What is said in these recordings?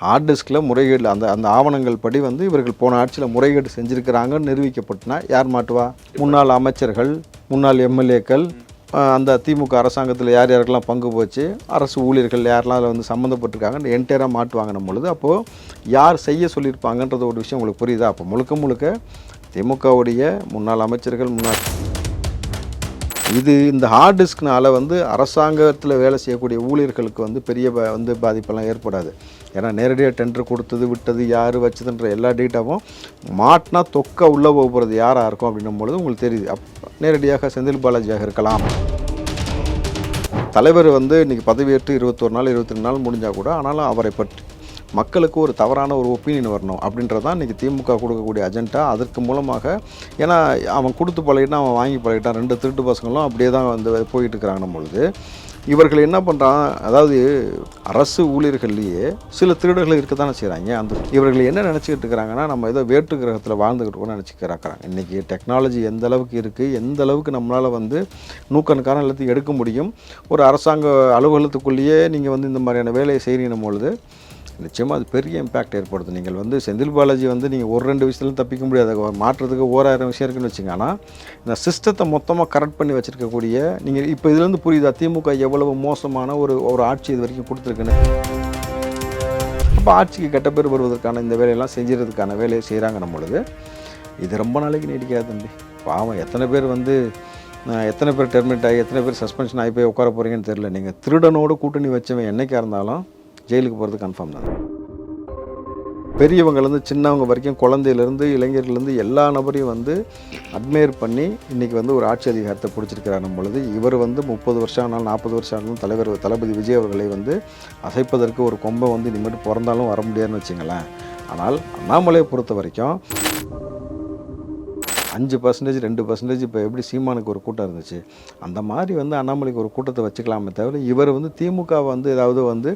Heart டிஸ்கில் முறைகேடு அந்த அந்த ஆவணங்கள் படி வந்து இவர்கள் போன ஆட்சியில் முறைகேடு செஞ்சுருக்கிறாங்கன்னு நிரூபிக்கப்பட்டுனா யார் மாட்டுவா? முன்னாள் அமைச்சர்கள், முன்னாள் எம்எல்ஏக்கள், அந்த திமுக அரசாங்கத்தில் யார் யாருக்கெல்லாம் பங்கு போச்சு, அரசு ஊழியர்கள் யாரெல்லாம் அதில் வந்து சம்மந்தப்பட்டிருக்காங்கன்னு என்டையராக மாட்டுவாங்கன்னும் பொழுது அப்போது யார் செய்ய சொல்லியிருப்பாங்கன்றது ஒரு விஷயம் உங்களுக்கு புரியுதா? அப்போ முழுக்க முழுக்க திமுகவுடைய முன்னாள் அமைச்சர்கள், முன்னாள் இந்த ஹார்ட் டிஸ்க்னால் வந்து அரசாங்கத்தில் வேலை செய்யக்கூடிய ஊழியர்களுக்கு வந்து பெரிய வந்து பாதிப்பெல்லாம் ஏற்படாது. ஏன்னா நேரடியாக டெண்டர் கொடுத்தது விட்டது யார் வச்சதுன்ற எல்லா டேட்டாவும் மாட்டினா தொக்க உள்ளே போகிறது யாராக இருக்கும் அப்படின்னும் பொழுது உங்களுக்கு தெரியுது. நேரடியாக செந்தில் பாலாஜியாக இருக்கலாம். தலைவர் வந்து இன்றைக்கி பதவியேற்று 21 நாள் 22 நாள் முடிஞ்சால் கூட ஆனாலும் அவரை பற்றி மக்களுக்கு ஒரு தவறான ஒரு ஒப்பீனியன் வரணும் அப்படின்றதான் இன்றைக்கி திமுக கொடுக்கக்கூடிய அஜெண்டா. அதற்கு மூலமாக ஏன்னா அவன் கொடுத்து பழகிட்டான், அவன் வாங்கி பழகிட்டான், 2 திருட்டு பசங்களும் அப்படியே தான் வந்து போயிட்டு இருக்கிறாங்கன்னும் பொழுது இவர்கள் என்ன பண்ணுறான், அதாவது அரசு ஊழியர்கள்லேயே சில திருடர்கள் இருக்க தானே செய்கிறாங்க. இவர்கள் என்ன நினச்சிக்கிட்டு இருக்கிறாங்கன்னா நம்ம ஏதோ வேற்று கிரகத்தில் வாழ்ந்துக்கிட்டு கூட நினச்சிக்கிறாங்க. இன்றைக்கி டெக்னாலஜி எந்த அளவுக்கு இருக்குது, எந்த அளவுக்கு நம்மளால் வந்து நூக்கணக்கான எல்லாத்தையும் எடுக்க முடியும். ஒரு அரசாங்க அலுவலகத்துக்குள்ளேயே நீங்கள் வந்து இந்த மாதிரியான வேலையை செய்கிறீங்கன்னும் பொழுது நிச்சயமாக அது பெரிய இம்பேக்ட் ஏற்படுது. நீங்கள் வந்து செந்தில் பாலாஜி வந்து நீங்கள் 1-2 விஷயத்துலையும் தப்பிக்க முடியாது. மாற்றுறதுக்கு 1000 விஷயம் இருக்குன்னு வச்சுங்க. ஆனால் இந்த சிஸ்டத்தை மொத்தமாக கரெக்ட் பண்ணி வச்சுருக்கக்கூடிய நீங்கள் இப்போ இதுலேருந்து புரியுதா திமுக எவ்வளவு மோசமான ஒரு ஆட்சி இது வரைக்கும் கொடுத்துருக்குன்னு. இப்போ ஆட்சிக்கு கெட்ட பேர் வருவதற்கான இந்த வேலையெல்லாம் செஞ்சுறதுக்கான வேலையை செய்கிறாங்கன்னும் பொழுது இது ரொம்ப நாளைக்கு நீடிக்காது தம்பி. பாவம் எத்தனை பேர் டெர்மினேட் ஆகி எத்தனை பேர் சஸ்பென்ஷன் ஆகி போய் உட்கார போகிறீங்கன்னு தெரியல. நீங்கள் திருடனோடு கூட்டணி வச்சவன் என்னைக்காக இருந்தாலும் ஜெயிலுக்கு போகிறது கன்ஃபார்ம் தான். பெரியவங்கலேருந்து சின்னவங்க வரைக்கும் குழந்தையிலேருந்து இளைஞர்கள்லேருந்து எல்லா நபரையும் வந்து அட்மையர் பண்ணி இன்றைக்கி வந்து ஒரு ஆட்சி அதிகாரத்தை பிடிச்சிருக்கிறாரும் பொழுது இவர் வந்து 30 வருஷம் ஆனாலும் 40 வருஷம் ஆனாலும் தளபதி விஜய் அவர்களை வந்து அசைப்பதற்கு ஒரு கொம்பை வந்து இனிமேட்டு பிறந்தாலும் வர முடியாதுன்னு வச்சுங்களேன். ஆனால் அண்ணாமலையை பொறுத்த வரைக்கும் 5% 2% இப்போ எப்படி சீமானுக்கு ஒரு கூட்டம் இருந்துச்சு அந்த மாதிரி வந்து அண்ணாமலைக்கு ஒரு கூட்டத்தை வச்சுக்கலாமே தவிர இவர் வந்து திமுக வந்து ஏதாவது வந்து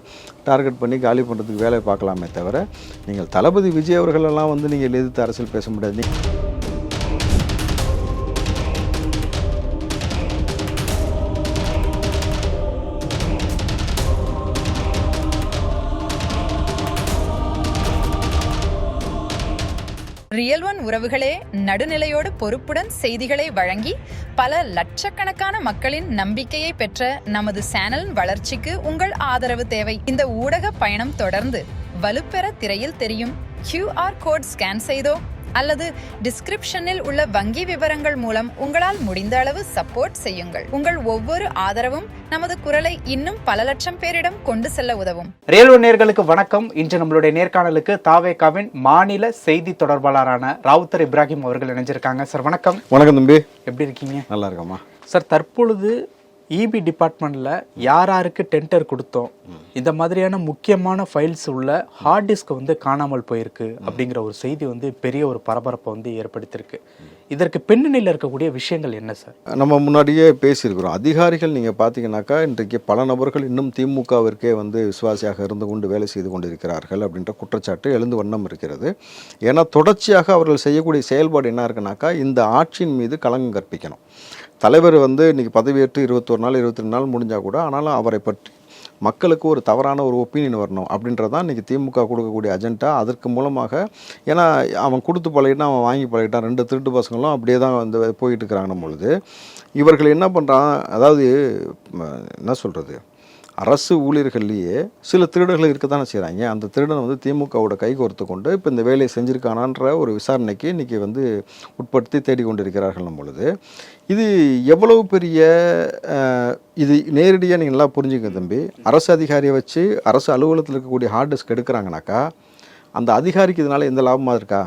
டார்கெட் பண்ணி காலி பண்ணுறதுக்கு வேலையை பார்க்கலாமே தவிர நீங்கள் தளபதி விஜய் அவர்களெல்லாம் வந்து நீங்கள் எதிர்த்து அரசியல் பேச முடியாது. ரியல் ஒன் உறவுகளே, நடுநிலையோடு பொறுப்புடன் செய்திகளை வழங்கி பல லட்சக்கணக்கான மக்களின் நம்பிக்கையை பெற்ற நமது சேனலின் வளர்ச்சிக்கு உங்கள் ஆதரவு தேவை. இந்த ஊடக பயணம் தொடர்ந்து வலுப்பெற திரையில் தெரியும் QR கோட் ஸ்கேன் செய்தோ அல்லது டிஸ்கிரிப்ஷனில் உள்ள வங்கி விவரங்கள் மூலம் உங்களால் முடிந்த அளவு சப்போர்ட் செய்யுங்கள். உங்கள் ஒவ்வொரு ஆதரவும் நமது குரலை இன்னும் பல லட்சம் பேரிடம் கொண்டு செல்ல உதவும். ரியல் ஒன் நேயர்களுக்கு வணக்கம். இன்று நம்மளுடைய நேர்காணலுக்கு தாவேகாவின் மாநில செய்தி தொடர்பாளரான ராவுத்தர் இப்ராஹிம் அவர்கள் இணைஞ்சிருக்காங்க. சார் வணக்கம். வணக்கம் தம்பி, எப்படி இருக்கீங்க? நல்லா இருக்கம்மா. சார், தற்பொழுது இபி டிபார்ட்மெண்ட்டில் யாருக்கு டெண்டர் கொடுத்தோம், இந்த மாதிரியான முக்கியமான ஃபைல்ஸ் உள்ள ஹார்ட் டிஸ்க் வந்து காணாமல் போயிருக்கு அப்படிங்கிற ஒரு செய்தி வந்து பெரிய ஒரு பரபரப்பை வந்து ஏற்படுத்தியிருக்கு. இதற்கு பின்னணியில் இருக்கக்கூடிய விஷயங்கள் என்ன சார்? நம்ம முன்னாடியே பேசியிருக்கிறோம். அதிகாரிகள் நீங்கள் பார்த்தீங்கன்னாக்கா இன்றைக்கு பல நபர்கள் இன்னும் திமுகவிற்கே வந்து விசுவாசியாக இருந்து கொண்டு வேலை செய்து கொண்டிருக்கிறார்கள் அப்படின்ற குற்றச்சாட்டு எழுந்து வண்ணம் இருக்கிறது. ஏன்னா தொடர்ச்சியாக அவர்கள் செய்யக்கூடிய செயல்பாடு என்ன இருக்குனாக்கா இந்த ஆட்சியின் மீது களங்கம் கற்பிக்கணும். தலைவர் வந்து இன்றைக்கி பதவியேற்று 21 நாள் 22 நாள் முடிஞ்சால் கூட ஆனாலும் அவரை பற்றி மக்களுக்கு ஒரு தவறான ஒரு ஒப்பீனியன் வரணும் அப்படின்றதான் இன்றைக்கி திமுக கொடுக்கக்கூடிய அஜெண்டா. அதற்கு மூலமாக ஏன்னா அவன் கொடுத்து பழகிட்டான், அவன் வாங்கி பழகிட்டான், 2 திருட்டு பசங்களும் அப்படியே தான் வந்து போயிட்டு இருக்கிறாங்கன்னும் பொழுது இவர்கள் என்ன பண்ணுறான், அதாவது என்ன சொல்கிறது, அரசு ஊழியர்கள்லேயே சில திருடர்கள் இருக்க தானே செய்கிறாங்க. அந்த திருடன் வந்து திமுகவோட கை கோர்த்து கொண்டு இப்போ இந்த வேலையை செஞ்சுருக்கானான்ற ஒரு விசாரணைக்கு இன்றைக்கி வந்து உட்படுத்தி தேடிக்கொண்டிருக்கிறார்கள் பொழுது இது எவ்வளவு பெரிய இது நேரடியாக நீங்கள் நல்லா புரிஞ்சுக்க தம்பி. அரசு அதிகாரியை வச்சு அரசு அலுவலகத்தில் இருக்கக்கூடிய ஹார்ட் டிஸ்க் எடுக்கிறாங்கனாக்கா அந்த அதிகாரிக்கு இதனால் எந்த லாபமாக இருக்கா?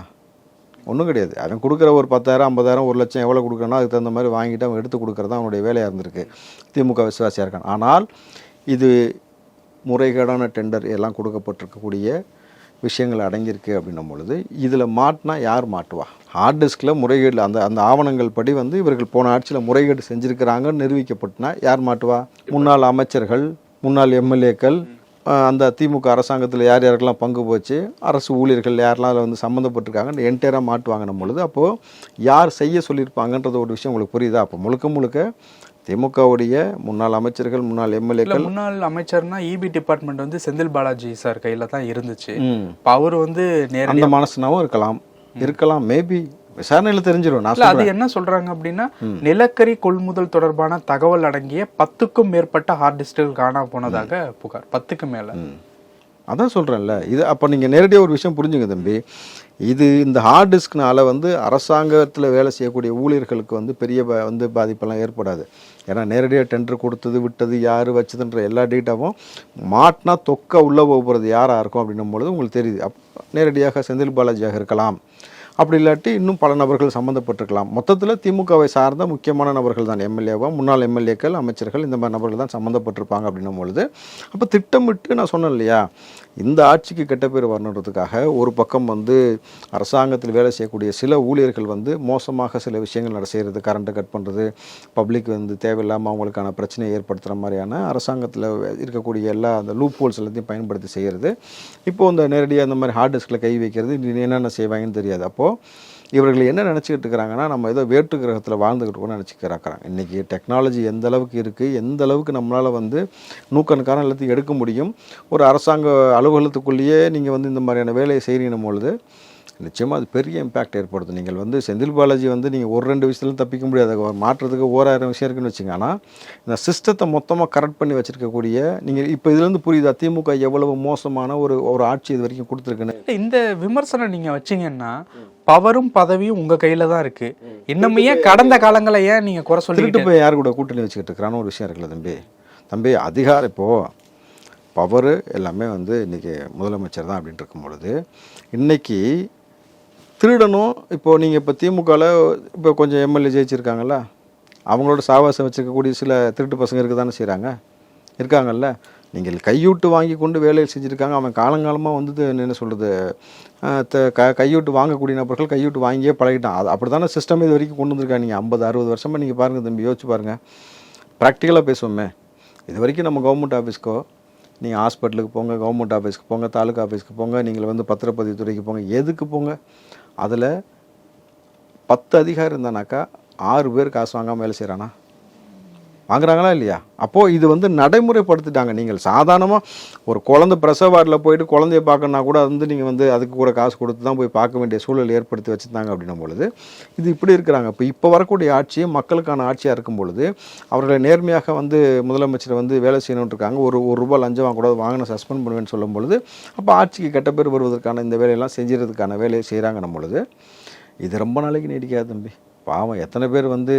ஒன்றும் கிடையாது. அவன் கொடுக்குற ஒரு 10,000 50,000 1 லட்சம் எவ்வளோ கொடுக்குறானோ அதுக்கு தகுந்த மாதிரி வாங்கிட்டு அவன் எடுத்து கொடுக்குறது அவனுடைய வேலையாக இருந்திருக்கு. திமுக விசுவாசியாக இருக்கான். ஆனால் இது முறைகேடான டெண்டர் எல்லாம் கொடுக்கப்பட்டிருக்கக்கூடிய விஷயங்கள் அடங்கியிருக்கு அப்படின்னும் பொழுது இதில் மாட்டினா யார் மாட்டுவா? ஹார்ட் டிஸ்கில் முறைகேடு அந்த ஆவணங்கள் படி வந்து இவர்கள் போன ஆட்சியில் முறைகேடு செஞ்சுருக்கிறாங்கன்னு நிரூபிக்கப்பட்டுனா யார் மாட்டுவா? முன்னாள் அமைச்சர்கள், முன்னாள் எம்எல்ஏக்கள், அந்த திமுக அரசாங்கத்தில் யார் யாருக்கெல்லாம் பங்கு போச்சு, அரசு ஊழியர்கள் யாரெல்லாம் அதில் வந்து சம்மந்தப்பட்டிருக்காங்கன்னு என்டையராக மாட்டுவாங்கன்னும் பொழுது அப்போது யார் செய்ய சொல்லியிருப்பாங்கன்றது ஒரு விஷயம் உங்களுக்கு புரியுதா? அப்போ முழுக்க திமுகவுடைய முன்னாள் அமைச்சர்கள், முன்னாள் எம்எல்ஏக்கள். முன்னாள் அமைச்சர்னா இபி டிபார்ட்மெண்ட் வந்து செந்தில் பாலாஜி சார் கையில தான் இருந்துச்சு. இப்போ அவர் வந்து அந்த மனசுனாவும் இருக்கலாம் மேபி விசாரணையில் தெரிஞ்சிடும். அது என்ன சொல்றாங்க அப்படின்னா, நிலக்கரி கொள்முதல் தொடர்பான தகவல் அடங்கிய 10க்கும் மேற்பட்ட ஹார்ட் டிஸ்க்குகள் காணாம போனதாக புகார். 10க்கு மேல. அதான் சொல்கிறேன்ல. இது அப்போ நீங்கள் நேரடியாக ஒரு விஷயம் புரிஞ்சுங்க தம்பி. இது இந்த ஹார்ட் டிஸ்க்னால வந்து அரசாங்கத்தில் வேலை செய்யக்கூடிய ஊழியர்களுக்கு வந்து பெரிய வந்து பாதிப்பெல்லாம் ஏற்படாது. ஏன்னா நேரடியாக டெண்டர் கொடுத்தது விட்டது யார் வச்சதுன்ற எல்லா டேட்டாவும் மாட்டினா தொக்க உள்ளே போகிறது யாராக இருக்கும் அப்படின்னும் பொழுது உங்களுக்கு தெரியுது. நேரடியாக செந்தில் பாலாஜியாக இருக்கலாம், அப்படி இல்லாட்டி இன்னும் பல நபர்கள் சம்மந்தப்பட்டிருக்கலாம். மொத்தத்தில் திமுகவை சார்ந்த முக்கியமான நபர்கள் தான், எம்எல்ஏவா முன்னாள் எம்எல்ஏக்கள், அமைச்சர்கள், இந்த மாதிரி நபர்கள் தான் சம்மந்தப்பட்டிருப்பாங்க அப்படின்னும் பொழுது அப்போ திட்டமிட்டு நான் சொன்னேன் இல்லையா, இந்த ஆட்சிக்கு கெட்ட பேர் வரணுன்றதுக்காக ஒரு பக்கம் வந்து அரசாங்கத்தில் வேலை செய்யக்கூடிய சில ஊழியர்கள் வந்து மோசமாக சில விஷயங்கள் செய்கிறது, கரண்ட்டை கட் பண்ணுறது, பப்ளிக் வந்து தேவையில்லாமல் அவங்களுக்கான பிரச்சனையை ஏற்படுத்துகிற மாதிரியான அரசாங்கத்தில் இருக்கக்கூடிய எல்லா அந்த லூப் ஹோல்ஸ் எல்லாத்தையும் பயன்படுத்தி செய்கிறது. இப்போது இந்த நேரடியாக அந்த மாதிரி ஹார்ட் டிஸ்கில் கை வைக்கிறது, என்னென்ன செய்வாங்கன்னு தெரியாது. அப்போது இவர்கள் என்ன நினச்சிக்கிட்டு இருக்கிறாங்கன்னா, நம்ம ஏதோ வேற்று கிரகத்தில் வாழ்ந்துக்கிட்டு கூட நினச்சிக்கிறாங்க. இன்றைக்கி டெக்னாலஜி எந்த அளவுக்கு இருக்குது, எந்த அளவுக்கு நம்மளால் வந்து நூக்கணுக்கான எல்லாத்தையும் எடுக்க முடியும். ஒரு அரசாங்க அலுவலகத்துக்குள்ளேயே நீங்கள் வந்து இந்த மாதிரியான வேலையை செய்கிறீங்கன்னும் பொழுது நிச்சயமாக அது பெரிய இம்பேக்ட் ஏற்படுது. நீங்கள் வந்து செந்தில் பாலாஜி வந்து நீங்கள் ஒரு 2 விஷயத்துலையும் தப்பிக்க முடியாது, மாற்றுறதுக்கு 1000 விஷயம் இருக்குன்னு வச்சுங்க. ஆனால் இந்த சிஸ்டத்தை மொத்தமாக கரெக்ட் பண்ணி வச்சுருக்கக்கூடிய நீங்கள் இப்போ இதுலேருந்து புரியுதா திமுக எவ்வளவு மோசமான ஒரு ஆட்சி இது வரைக்கும் கொடுத்துருக்குன்னு. இந்த விமர்சனம் நீங்கள் வச்சிங்கன்னா பவரும் பதவியும் உங்கள் கையில் தான் இருக்குது. இன்னுமே கடந்த காலங்களை ஏன் நீங்கள் குறை சொல்லிட்டு போய் யார் கூட கூட்டணி வச்சுக்கிட்டு இருக்கிறான்னு ஒரு விஷயம் இருக்குல்ல தம்பி. அதிகாரம் இப்போது பவரு எல்லாமே வந்து இன்றைக்கி முதலமைச்சர் தான் அப்படின்ட்டு இருக்கும் பொழுது இன்றைக்கி திருடணும். இப்போது நீங்கள் இப்போ திமுகவில் இப்போ கொஞ்சம் எம்எல்ஏ ஜெயிச்சிருக்காங்கல்ல, அவங்களோட சாவாசம் வச்சுருக்கக்கூடிய சில திருட்டு பசங்க இருக்க தானே செய்கிறாங்க, இருக்காங்கல்ல. நீங்கள் கையூட்டு வாங்கி கொண்டு வேலையில் செஞ்சுருக்காங்க. அவன் காலங்காலமாக வந்து என்ன சொல்கிறது, கையூட்டு வாங்கக்கூடிய நபர்கள் கையூட்டு வாங்கியே பழகிட்டான். அது அப்படி தானே சிஸ்டம் இது வரைக்கும் கொண்டு வந்திருக்காங்க. நீங்கள் 50-60 வருஷமாக நீங்கள் பாருங்கள் தம்பி, யோசிச்சு பாருங்கள். ப்ராக்டிக்கலாக பேசுவோமே, இது வரைக்கும் நம்ம கவர்மெண்ட் ஆஃபீஸ்க்கோ, நீங்கள் ஹாஸ்பிட்டலுக்கு போங்க, கவர்மெண்ட் ஆஃபீஸ்க்கு போங்க, தாலுக்கா ஆஃபீஸ்க்கு போங்க, நீங்கள் வந்து பத்திரப்பதிவு துறைக்கு போங்க, எதுக்கு போங்க, அதில் 10 அதிகாரி இருந்தானாக்கா 6 பேர் காசு வாங்காமல் வேலை செய்கிறானா? வாங்குறாங்களா இல்லையா? அப்போது இது வந்து நடைமுறைப்படுத்திட்டாங்க. நீங்கள் சாதாரணமாக ஒரு குழந்தை பிரசவ வார்டில் போயிட்டு குழந்தைய பார்க்கணுன்னா கூட வந்து நீங்கள் வந்து அதுக்கு கூட காசு கொடுத்து தான் போய் பார்க்க வேண்டிய சூழல் ஏற்படுத்தி வச்சுருந்தாங்க அப்படின்னும் பொழுது இது இப்படி இருக்கிறாங்க. இப்போ வரக்கூடிய ஆட்சி மக்களுக்கான ஆட்சியாக இருக்கும் பொழுது அவர்களை நேர்மையாக வந்து முதலமைச்சர் வந்து வேலை செய்யணும்னு இருக்காங்க. ஒரு ரூபா லஞ்சம் வாங்கக்கூடாது, வாங்கின சஸ்பெண்ட் பண்ணுவேன்னு சொல்லும் பொழுது அப்போ ஆட்சிக்கு கெட்ட பேர் வருவதற்கான இந்த வேலையெல்லாம் செஞ்சுறதுக்கான வேலையை செய்கிறாங்க பொழுது இது ரொம்ப நாளைக்கு நீடிக்காது தம்பி. பாவம் எத்தனை பேர் வந்து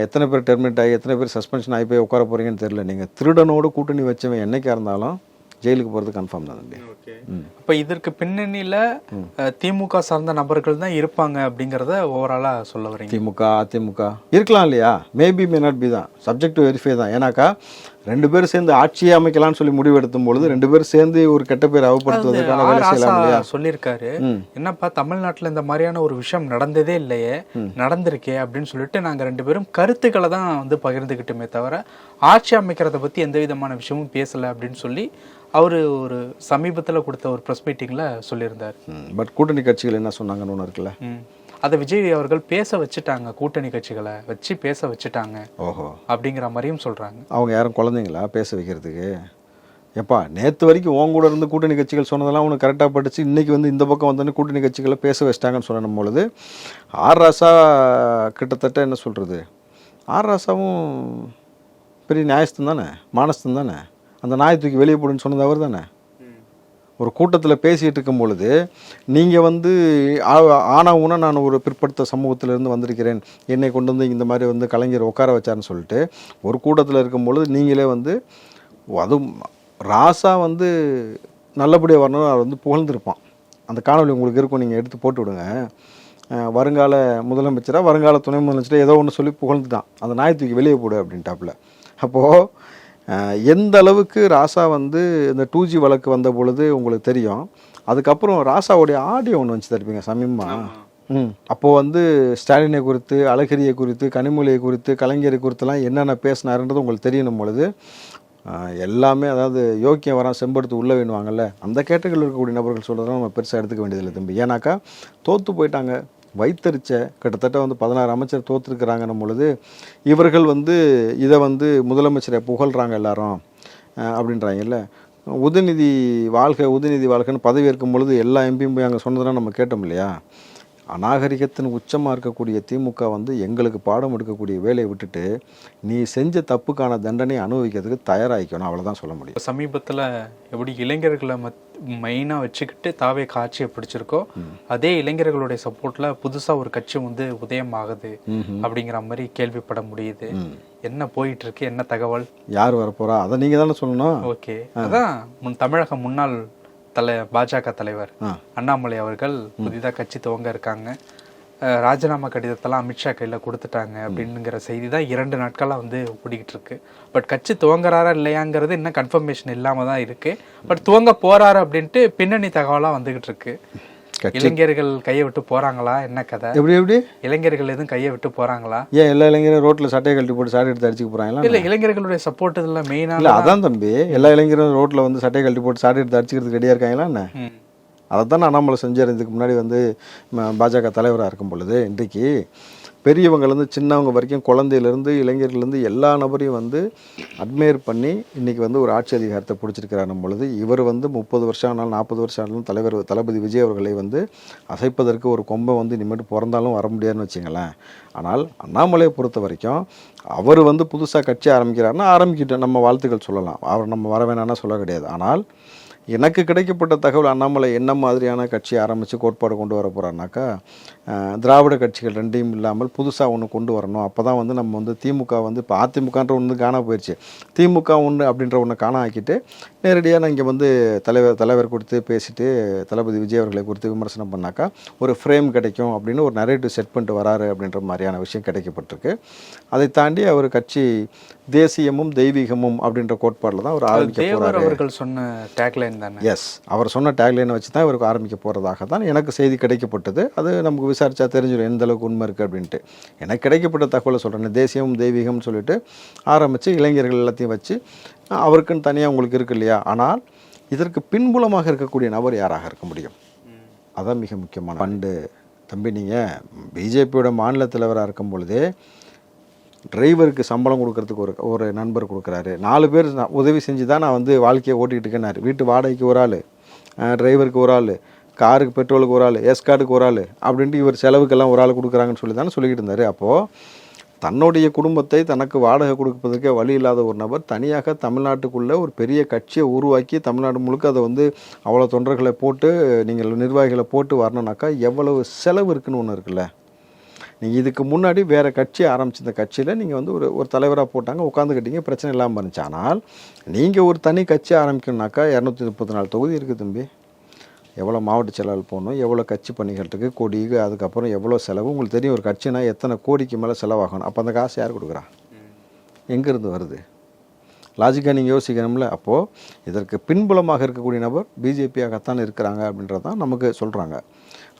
எத்தனை பேர் டெர்மினேட் ஆகி எத்தனை பேர் சஸ்பென்ஷன் ஆகி போய் உட்கார போகிறீங்கன்னு தெரியல. நீங்கள் திருடனோடு கூட்டணி வச்சவன் என்னைக்கா இருந்தாலும் ஜெயிலுக்கு போகிறது கன்ஃபார்ம் தான் தம்பி. இப்போ இதற்கு பின்னணியில் திமுக சார்ந்த நபர்கள் தான் இருப்பாங்க அப்படிங்கிறத ஓவராலாக சொல்ல வரீங்க. திமுக அதிமுக இருக்கலாம் இல்லையா, மேபி மே நாட் பி தான், சப்ஜெக்ட் டு வெரிஃபை தான். ஏன்னாக்கா 2 பேரும் சேர்ந்து ஆட்சியை அமைக்கலாம்னு சொல்லி முடிவெடுத்தும் பொழுது 2 பேரும் சேர்ந்து ஒரு கெட்ட பேர் அவப்படுத்துவதற்கான வேலை செய்யலாம் இல்லையா சொல்லியிருக்காரு. என்னப்பா தமிழ்நாட்டில் இந்த மாதிரியான ஒரு விஷயம் நடந்ததே இல்லையே, நடந்திருக்கே அப்படின்னு சொல்லிட்டு நாங்கள் 2 பேரும் கருத்துக்களை தான் வந்து பகிர்ந்துக்கிட்டுமே தவிர ஆட்சி அமைக்கிறத பற்றி எந்த விதமான விஷயமும் பேசலை அப்படின்னு சொல்லி அவர் ஒரு சமீபத்தில் கொடுத்த ஒரு ப்ரெஸ் மீட்டிங்கில் சொல்லியிருந்தார். பட் கூட்டணி கட்சிகள் என்ன சொன்னாங்கன்னு ஒன்று இருக்குல்ல, அதை விஜய் அவர்கள் பேச வச்சுட்டாங்க, கூட்டணி கட்சிகளை வச்சு பேச வச்சுட்டாங்க ஓஹோ அப்படிங்கிற மாதிரியும் சொல்கிறாங்க. அவங்க யாரும் குழந்தைங்களா பேச வைக்கிறதுக்கு? எப்பா நேற்று வரைக்கும் உன் கூட இருந்து கூட்டணி கட்சிகள் சொன்னதெல்லாம் உனக்கு கரெக்டாக படிச்சு இன்றைக்கி வந்து இந்த பக்கம் வந்தோடனே கூட்டணி கட்சிகளை பேச வச்சிட்டாங்கன்னு சொல்லணும் பொழுது ஆர் ராசா கிட்டத்தட்ட என்ன சொல்கிறது, ஆர் ராசாவும் பெரிய நியாயஸ்தம் தானே, மானஸ்தம் தானே. அந்த நாயை தூக்கி வெளியே போடுன்னு சொன்னது அவர் தானே. ஒரு கூட்டத்தில் பேசிகிட்டு இருக்கும் பொழுது நீங்கள் வந்து ஆனாவுன்னா நான் ஒரு பிற்படுத்த சமூகத்திலேருந்து வந்திருக்கிறேன், என்னை கொண்டு வந்து இந்த மாதிரி வந்து கலைஞர் உட்கார வச்சார்னு சொல்லிட்டு ஒரு கூட்டத்தில் இருக்கும் பொழுது நீங்களே வந்து அதுவும் ராசா வந்து நல்லபடியாக வரணும் அவர் வந்து புகழ்ந்துருப்பான். அந்த காணொலி உங்களுக்கு இருக்கும், நீங்கள் எடுத்து போட்டு விடுங்க. வருங்கால முதலமைச்சராக வருங்கால துணை முதலமைச்சராக ஏதோ ஒன்று சொல்லி புகழ்ந்துட்டான், அந்த நாயை தூக்கி வெளியே போடு அப்படின்ட்டாப்புல. அப்போது எந்த அளவுக்கு ராசா வந்து இந்த 2G வழக்கு வந்த பொழுது உங்களுக்கு தெரியும். அதுக்கப்புறம் ராசாவுடைய ஆடியோ ஒன்று வச்சு தருப்பீங்க சமீபமாக. அப்போது வந்து ஸ்டாலினை குறித்து, அழகிரியை குறித்து, கனிமொழியை குறித்து, கலைஞரை குறித்துலாம் என்னென்ன பேசினாருன்றது உங்களுக்கு தெரியணும் பொழுது எல்லாமே அதாவது யோக்கியம் வரான் செம்படுத்து உள்ளே வேணுவாங்கல்ல, அந்த கேட்டகரியில் இருக்கக்கூடிய நபர்கள் சொல்கிறதெல்லாம் நம்ம பெருசாக எடுத்துக்க வேண்டியதில்லை தம்பி. ஏன்னாக்கா தோற்று போயிட்டாங்க, வைத்தறிச்ச கிட்டத்தட்ட வந்து 16 அமைச்சர் தோற்றுருக்கிறாங்கன்னும் பொழுது இவர்கள் வந்து இதை வந்து முதலமைச்சரை புகழ்கிறாங்க எல்லாரும் அப்படின்றாங்கல்ல. உதயநிதி வாழ்கன்னு பதவி ஏற்கும் பொழுது எல்லா எம்பியும் போய் அங்கே சொன்னதெல்லாம் நம்ம கேட்டோம் இல்லையா? அநாகரிகத்தின் உச்சமாக இருக்கக்கூடிய திமுக வந்து எங்களுக்கு பாடம் எடுக்கக்கூடிய வேலையை விட்டுட்டு நீ செஞ்ச தப்புக்கான தண்டனை அனுபவிக்கிறதுக்கு தயாராகிக்கணும், அவ்வளோதான் சொல்ல முடியும். சமீபத்தில் எப்படி இளைஞர்களை மெயினாக வச்சுக்கிட்டு தாவே காட்சியை பிடிச்சிருக்கோ அதே இளைஞர்களுடைய சப்போர்ட்ல புதுசாக ஒரு கட்சி வந்து உதயம் ஆகுது அப்படிங்கிற மாதிரி கேள்விப்பட முடியுது. என்ன போயிட்டு இருக்கு, என்ன தகவல், யார் வரப்போறா, அதை நீங்கள் தானே சொல்லணும். ஓகே, அதான் தமிழக முன்னாள் பாஜக தலைவர் அண்ணாமலை அவர்கள் புதிதாக கட்சி துவங்க இருக்காங்க. ராஜினாமா கடிதத்தெல்லாம் அமித்ஷா கையில் கொடுத்துட்டாங்க அப்படிங்கிற செய்தி தான் 2 நாட்களாக வந்து ஓடிக்கிட்டு இருக்கு. பட் கட்சி துவங்குறாரா இல்லையாங்கிறது இன்னும் கன்ஃபர்மேஷன் இல்லாமல் தான் இருக்கு. பட் துவங்க போறாரு அப்படின்ட்டு பின்னணி தகவலாக வந்துகிட்டு இருக்கு. இளைஞர்கள் கையை விட்டு போறாங்களா, என்ன கதை? எப்படி இளைஞர்கள் எதுவும் கையை விட்டு போறாங்களா? ஏன் எல்லா இளைஞரும் ரோட்ல சட்டையை கழட்டி போட்டு சாடி எடுத்து அடிச்சுக்க போறாங்களா? இல்ல, இளைஞர்களுடைய சப்போர்ட் இதெல்லாம் மெயினா இல்ல. அதான் தம்பி, எல்லா இளைஞரும் ரோட்ல வந்து சட்டையை கழட்டி போட்டு சாடி எடுத்து அடிச்சுக்கிறதுக்கு ரெடியா இருக்காங்களா என்ன? அதைத்தான் அண்ணாமலை செஞ்சார் இதுக்கு முன்னாடி வந்து பாஜக தலைவராக இருக்கும் பொழுது. இன்றைக்கு பெரியவங்கலேருந்து சின்னவங்க வரைக்கும், குழந்தையிலேருந்து இளைஞர்கள்லேருந்து எல்லா நபரையும் வந்து அட்மையர் பண்ணி இன்றைக்கி வந்து ஒரு ஆட்சி அதிகாரத்தை பிடிச்சிருக்கிறாரும் பொழுது இவர் வந்து 30 வருஷம் ஆனாலும் 40 வருஷம் ஆனாலும் தளபதி விஜய் அவர்களை வந்து அசைப்பதற்கு ஒரு கொம்பை வந்து இனிமேட்டு பிறந்தாலும் வர முடியாதுன்னு வச்சுங்களேன். ஆனால் அண்ணாமலையை பொறுத்த வரைக்கும் அவர் வந்து புதுசாக கட்சி ஆரம்பிக்கிறாருன்னா ஆரம்பிக்கிட்டோம், நம்ம வாழ்த்துக்கள் சொல்லலாம், அவர் நம்ம வர வேணான்னா சொல்ல கிடையாது. ஆனால் எனக்கு கிடைக்கப்பட்ட தகவல் அண்ணாமலை என்ன மாதிரியான கட்சி ஆரம்பித்து கோட்பாடு கொண்டு வர போகிறாருனாக்கா, திராவிட கட்சிகள் ரெண்டையும் இல்லாமல் புதுசாக ஒன்று கொண்டு வரணும். அப்போ தான் வந்து நம்ம வந்து திமுக வந்து இப்போ அதிமுகன்ற ஒன்று காண போயிடுச்சு, திமுக ஒன்று அப்படின்ற ஒன்று காண ஆக்கிட்டு நேரடியாக நான் இங்கே வந்து தலைவர் கொடுத்து பேசிட்டு தளபதி விஜய் அவர்களை குறித்து விமர்சனம் பண்ணாக்கா ஒரு ஃப்ரேம் கிடைக்கும் அப்படின்னு ஒரு நரேட்டிவ் செட் பண்ணிட்டு வராரு அப்படின்ற மாதிரியான விஷயம் கிடைக்கப்பட்டிருக்கு. அதை தாண்டி அவர் கட்சி தேசியமும் தெய்வீகமும் அப்படின்ற கோட்பாடில் தான் அவர் ஆரம்பிக்க போகிறார். அவர்கள் சொன்ன டேக்லைன் தானே? எஸ், அவர் சொன்ன டேக்லைனை வச்சு தான் இவருக்கு ஆரம்பிக்க போகிறதாக தான் எனக்கு செய்தி கிடைக்கப்பட்டது. அது நமக்கு விசாரித்தா தெரிஞ்சிடும் எந்த அளவுக்கு உண்மை இருக்குது அப்படின்ட்டு. எனக்கு கிடைக்கப்பட்ட தகவலை சொல்கிறேன். தேசியமும் தெய்வீகம்னு சொல்லிட்டு ஆரம்பித்து இளைஞர்கள் எல்லாத்தையும் வச்சு அவருக்குன்னு தனியாக உங்களுக்கு இருக்கு இல்லையா? ஆனால் இதற்கு பின்புலமாக இருக்கக்கூடிய நபர் யாராக இருக்க முடியும்? அதான் மிக முக்கியமான. பண்டு தம்பி, நீங்கள் பிஜேபியோட மாநில தலைவராக இருக்கும் பொழுதே டிரைவருக்கு சம்பளம் கொடுக்கறதுக்கு ஒரு நண்பர் கொடுக்குறாரு, 4 பேர் உதவி செஞ்சு தான் நான் வந்து வாழ்க்கையை ஓட்டிகிட்டு இருக்கேன்னாரு. வீட்டு வாடகைக்கு ஒரு ஆள், டிரைவருக்கு ஒரு ஆள், காருக்கு பெட்ரோலுக்கு ஒரு ஆள், எஸ்கார்டுக்கு ஒரு ஆள் அப்படின்ட்டு இவர் செலவுக்கெல்லாம் ஒரு ஆள் கொடுக்குறாங்கன்னு சொல்லி தானே சொல்லிக்கிட்டு இருந்தார். அப்போது தன்னுடைய குடும்பத்தை தனக்கு வாடகை கொடுப்பதற்கே வழி இல்லாத ஒரு நபர் தனியாக தமிழ்நாட்டுக்குள்ளே ஒரு பெரிய கட்சியை உருவாக்கி தமிழ்நாடு முழுக்க அதை வந்து அவ்வளோ தொண்டர்களை போட்டு நீங்கள் நிர்வாகிகளை போட்டு வரணுனாக்கா எவ்வளவு செலவு இருக்குன்னு ஒன்று இருக்குல்ல. நீங்கள் இதுக்கு முன்னாடி வேறு கட்சி ஆரம்பிச்சிருந்த கட்சியில் நீங்கள் வந்து ஒரு தலைவராக போட்டாங்க, உட்காந்துக்கிட்டீங்க, பிரச்சனை இல்லாமல் இருந்துச்சு. ஆனால் நீங்கள் ஒரு தனி கட்சி ஆரம்பிக்கணுனாக்கா 234 தொகுதி இருக்குது தம்பி. எவ்வளோ மாவட்ட செயலாளர் போகணும், எவ்வளோ கட்சி பணிகள் இருக்குது, கொடி, அதுக்கப்புறம் எவ்வளோ செலவு உங்களுக்கு தெரியும். ஒரு கட்சினா எத்தனை கோடிக்கு மேலே செலவாகணும். அப்போ அந்த காசு யார் கொடுக்குறா? எங்கேருந்து வருது? லாஜிக்காக நீங்கள் யோசிக்கணும்ல. அப்போது இதற்கு பின்புலமாக இருக்கக்கூடிய நபர் பிஜேபியாகத்தான் இருக்கிறாங்க அப்படின்றதான் நமக்கு சொல்கிறாங்க.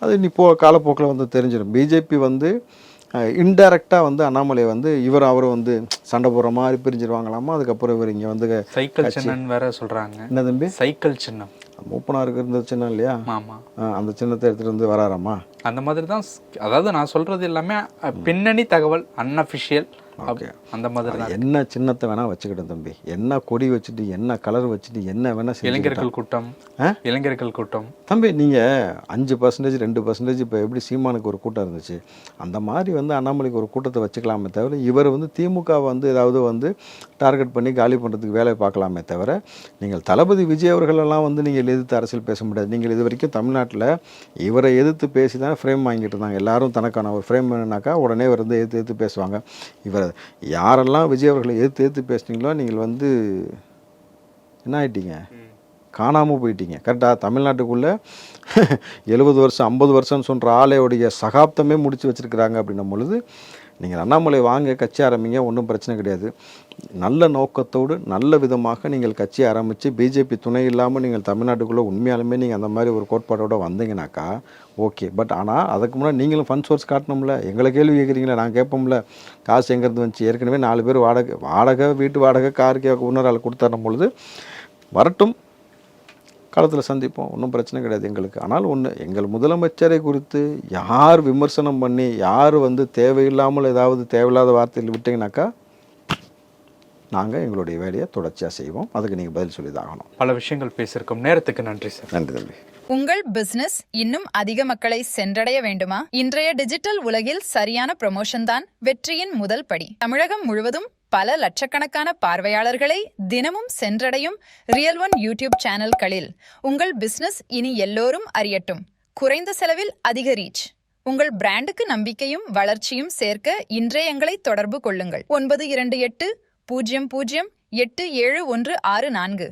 அது நீ காலப்போக்கில் வந்து தெரிஞ்சிடும். பிஜேபி வந்து இன்டைரக்டாக வந்து அண்ணாமலையை வந்து அவரை வந்து சண்டை போடுற மாதிரி பிரிஞ்சிருவாங்களாமா. அதுக்கப்புறம் இவர் இங்கே வந்து சைக்கிள் சின்னம் வேற சொல்கிறாங்க. என்ன தம்பி? சைக்கிள் சின்னம் மூப்பனாருக்கு இருந்த சின்னம் இல்லையா? ஆமாம், அந்த சின்னத்தை எடுத்துகிட்டு வந்து வராராமா. அந்த மாதிரி தான். அதாவது நான் சொல்கிறது எல்லாமே பின்னணி தகவல், அன்அஃபிஷியல். ஓகே, அந்த மாதிரி தான். என்ன சின்னத்தை வேணால் வச்சுக்கிட்டோம் தம்பி, என்ன கொடி வச்சுட்டு, என்ன கலர் வச்சுட்டு, என்ன வேணால் இளைஞர்கள் கூட்டம் தம்பி. நீங்கள் 5%, 2% இப்போ எப்படி சீமானுக்கு ஒரு கூட்டம் இருந்துச்சு, அந்த மாதிரி வந்து அண்ணாமலைக்கு ஒரு கூட்டத்தை வச்சுக்கலாமே தவிர இவர் வந்து திமுக வந்து ஏதாவது வந்து டார்கெட் பண்ணி காலி பண்ணுறதுக்கு வேலை பார்க்கலாமே தவிர நீங்கள் தளபதி விஜய் அவர்களெல்லாம் வந்து நீங்கள் எதிர்த்து அரசியல் பேச முடியாது. நீங்கள் இது வரைக்கும் தமிழ்நாட்டில் இவரை எதிர்த்து பேசி தான் ஃப்ரேம் வாங்கிட்டு இருந்தாங்க எல்லாரும். தனக்கான ஒரு ஃப்ரேம் வேணுனாக்கா உடனே இவர் வந்து எதிர்த்து பேசுவாங்க. இவர் யாரெல்லாம் விஜய் அவர்களை எதிர்த்து பேசுனீங்களோ நீங்கள் வந்து என்ன ஆகிட்டீங்க, காணாமல் போயிட்டீங்க. கரெக்டாக தமிழ்நாட்டுக்குள்ளே 70 வருஷம் 50 வருஷம்னு சொல்கிற ஆளையோடைய சகாப்தமே முடித்து வச்சுருக்கிறாங்க அப்படின்னும் பொழுது நீங்கள் அண்ணாமலை வாங்க கட்சி ஆரம்பிங்க, ஒன்றும் பிரச்சனை கிடையாது. நல்ல நோக்கத்தோடு நல்ல விதமாக நீங்கள் கட்சி ஆரம்பித்து பிஜேபி துணை இல்லாமல் நீங்கள் தமிழ்நாட்டுக்குள்ளே உண்மையாலுமே நீங்கள் அந்த மாதிரி ஒரு கோட்பாடோடு வந்தீங்கன்னாக்கா ஓகே. பட் ஆனால் அதுக்கு முன்னாடி நீங்களும் ஃபண்ட் சோர்ஸ் காட்டணும்ல. எங்களை கேள்வி கேட்குறீங்களா, நான் கேட்போம்ல. காசு எங்கேருந்து வந்துச்சு? ஏற்கனவே 4 பேர் வாடகை வீட்டு வாடகை காருக்கு இன்னொரு ஆள் கொடுத்தரும் பொழுது வரட்டும், காலத்தில் சந்திப்போம், ஒன்றும் பிரச்சனை கிடையாது எங்களுக்கு. ஆனால் ஒன்று, எங்கள் முதலமைச்சரை குறித்து யார் விமர்சனம் பண்ணி யார் வந்து தேவையில்லாமல் ஏதாவது தேவையில்லாத வார்த்தைகள் விட்டீங்கன்னாக்கா நாங்கள் எங்களுடைய வேலையை தொடர்ச்சியாக செய்வோம். அதுக்கு நீங்கள் பதில் சொல்லி தான் ஆகணும். பல விஷயங்கள் பேசியிருக்கோம். நேரத்துக்கு நன்றி சார். நன்றி தம்பி. உங்கள் பிசினஸ் இன்னும் அதிக மக்களை சென்றடைய வேண்டுமா? இன்றைய டிஜிட்டல் உலகில் சரியான ப்ரமோஷன் தான் வெற்றியின் முதல் படி. தமிழகம் முழுவதும் பல லட்சக்கணக்கான பார்வையாளர்களை தினமும் சென்றடையும் ரியல் ஒன் யூடியூப் சேனல்களில் உங்கள் பிசினஸ் இனி எல்லோரும் அறியட்டும். குறைந்த செலவில் அதிக ரீச். உங்கள் பிராண்டுக்கு நம்பிக்கையும் வளர்ச்சியும் சேர்க்க இன்றே எங்களை தொடர்பு கொள்ளுங்கள். 9280087164